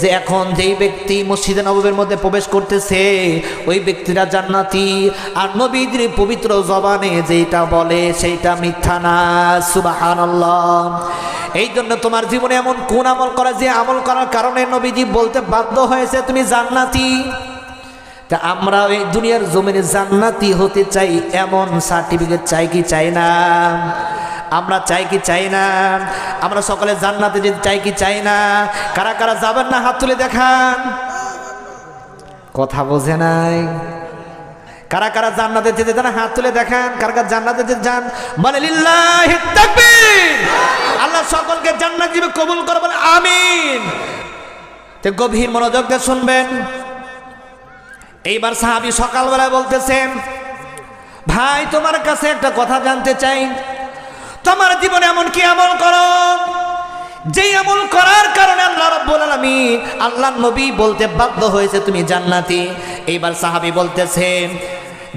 যে এখন যেই ব্যক্তি মসজিদে নববীর মধ্যে প্রবেশ করতেছে ওই ব্যক্তিরা জান্নাতি, আর নবীজির পবিত্র জবানে যেটা বলে সেইটা মিথ্যা না। সুবহানাল্লাহ। এই জন্য তোমার জীবনে এমন কোন আমল করা যে আমল করার কারণে নবীজি বলতে বাধ্য হয়েছে তুমি জান্নাতি। তা আমরা এই দুনিয়ার জমিনে জান্নাতি হতে চাই, এমন সার্টিফিকেট চাই কি চাই না? আমরা চাই কি চাই না? আমরা সকলে জান্নাতে যেতে চাই কি চাই না? কারা কারা যাবেন না হাত তুলে দেখান। কথা বোঝে নাই। কারা কারা জান্নাতে যেতে চান হাত তুলে দেখান। কারা কারা জান্নাতে যেতে চান বলে লিল্লাহি তাকবীর। আল্লাহ সকলকে জান্নাত দিবে, কবুল করে বলে আমিন। তো গভীর মনোযোগ দিয়ে শুনবেন। এইবার সাহাবী সকালবেলায় বলতেছেন, ভাই তোমার কাছে একটা কথা জানতে চাই, তোমার জীবনে এমন কি আমল করো যেই আমল করার কারণে আল্লাহ রাব্বুল আলামিন আল্লাহর নবী বলতে বাধ্য হয়েছে তুমি জান্নাতি। এইবার সাহাবী বলতেছেন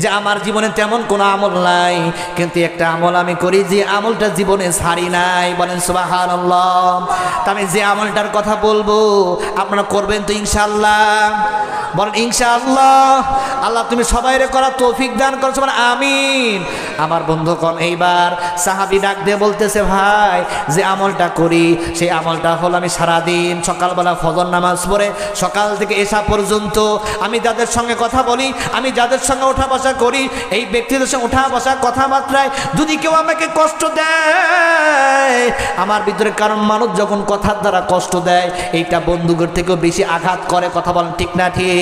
যে আমার জীবনে তেমন কোনো আমল নাই, কিন্তু একটা আমল আমি করি যে আমলটা জীবনে ছাড়ি নাই। বলেন সুবহানাল্লাহ। তা আমি যে আমলটার কথা বলবো আপনারা করবেন তো ইনশাআল্লাহ? বলেন ইনশাআল্লাহ। আল্লাহ তুমি সবাইরে করা তৌফিক দান করছো, মানে আমিন। আমার বন্ধুগণ, এইবার সাহাবী ডাক দিয়ে বলতেছে, ভাই যে আমলটা করি সেই আমলটা হলো আমি সারাদিন সকালবেলা ফজর নামাজ পড়ে সকাল থেকে এশা পর্যন্ত আমি যাদের সঙ্গে কথা বলি, আমি যাদের সঙ্গে ওঠা বসা করি, এই ব্যক্তিদের সঙ্গে ওঠা বসা কথাবার্তায় যদি কেউ আমাকে কষ্ট দেয় আমার ভিতরে, কারণ মানুষ যখন কথার দ্বারা কষ্ট দেয় এইটা বন্ধুদের থেকেও বেশি আঘাত করে। কথা বলেন ঠিক না ঠিক?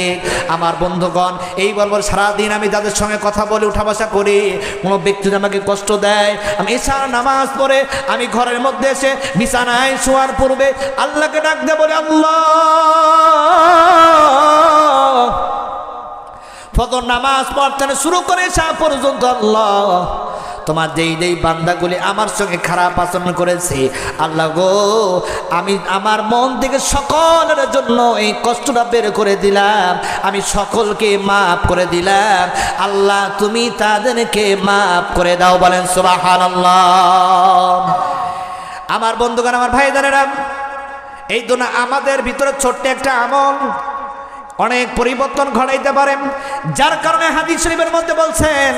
আমার বন্ধুগণ, এই বলবো সারাদিন আমি যাদের সঙ্গে কথা বলি উঠা বসা করি, কোনো ব্যক্তি আমাকে কষ্ট দেয়, আমি এশার নামাজ পড়ে আমি ঘরের মধ্যে এসে বিছানায় শোয়ার পূর্বে আল্লাহকে ডাক দিয়ে বলি, আল্লাহ ফজর নামাজ পড়তে শুরু করে এশা পর্যন্ত, আল্লাহ তোমার যেই যেই বান্দাগুলি আমার সঙ্গে খারাপ আচরণ করেছে আল্লাহ গো, আমি আমার মন থেকে সকলের জন্য এই কষ্টটা বের করে দিলাম, আমি সকলকে মাফ করে দিলাম। আল্লাহ তুমি তাদেরকে মাফ করে দাও। বলেন সুবহানাল্লাহ। আমার বন্ধুগণ, আমার ভাইজানেরা, এই জন্য আমাদের ভিতরে ছোট্ট একটা আমল অনেক পরিবর্তন ঘটাইতে পারেন, যার কারণে হাদিস শরীফের মধ্যে বলছেন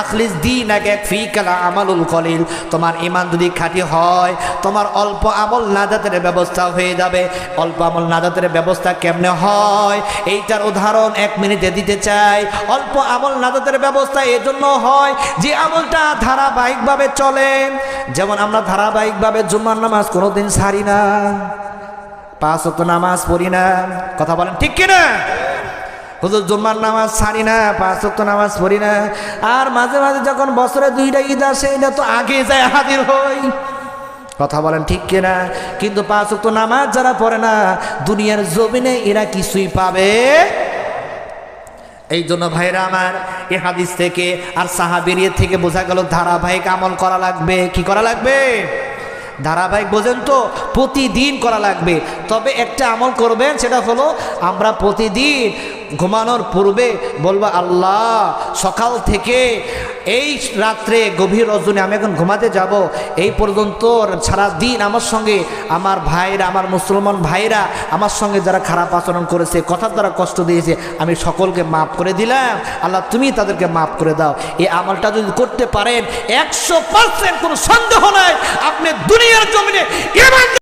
আখলিস দীনাকা ফিকাল আমালুল কলিল। তোমার ঈমান যদি খাঁটি হয় তোমার অল্প আমল নাজাতের ব্যবস্থা হয়ে যাবে। অল্প আমল নাজাতের ব্যবস্থা কেমনে হয় এইটার উদাহরণ 1 মিনিটে দিতে চাই। অল্প আমল নাজাতের ব্যবস্থা এজন্য হয় যে আমলটা ধারাবাহিকভাবে চলে। যেমন আমরা ধারাবাহিকভাবে জুমার নামাজ কোনোদিন ছাড়ি না, 5 ওয়াক্ত নামাজ পড়ি না। কথা বলেন ঠিক কিনা? হুজুর জুম্মার নামাজ ছাড়ি না, 5 ওয়াক্ত নামাজ পড়ি না। আর মাঝে মাঝে যখন বছরে 2টা ঈদ আসে এটা তো আগে যায় হাজির হই। কথা বলেন ঠিক কিনা? কিন্তু 5 ওয়াক্ত নামাজ যারা পড়ে না দুনিয়ার জমিনে এরা কিছুই পাবে। এই জন্য ভাইরা আমার, এই হাদিস থেকে আর সাহাবীর থেকে বোঝা গেল ধারাবাহিক আমল করা লাগবে। কি করা লাগবে? ধারাবাহিক। বোঝেন তো? প্রতিদিন করা লাগবে। তবে একটা আমল করবেন, সেটা হলো আমরা প্রতিদিন ঘুমানোর পূর্বে বলবো, আল্লাহ সকাল থেকে এই রাত্রে গভীর রজনী আমি এখন ঘুমাতে যাব, এই পর্যন্ত সারা দিন আমার সঙ্গে আমার ভাইরা, আমার মুসলমান ভাইরা আমার সঙ্গে যারা খারাপ আচরণ করেছে, কথার দ্বারা কষ্ট দিয়েছে, আমি সকলকে মাফ করে দিলাম, আল্লাহ তুমি তাদেরকে মাফ করে দাও। এই আমলটা যদি করতে পারেন 100% কোনো সন্দেহ নাই আপনি দুনিয়ার জমিনে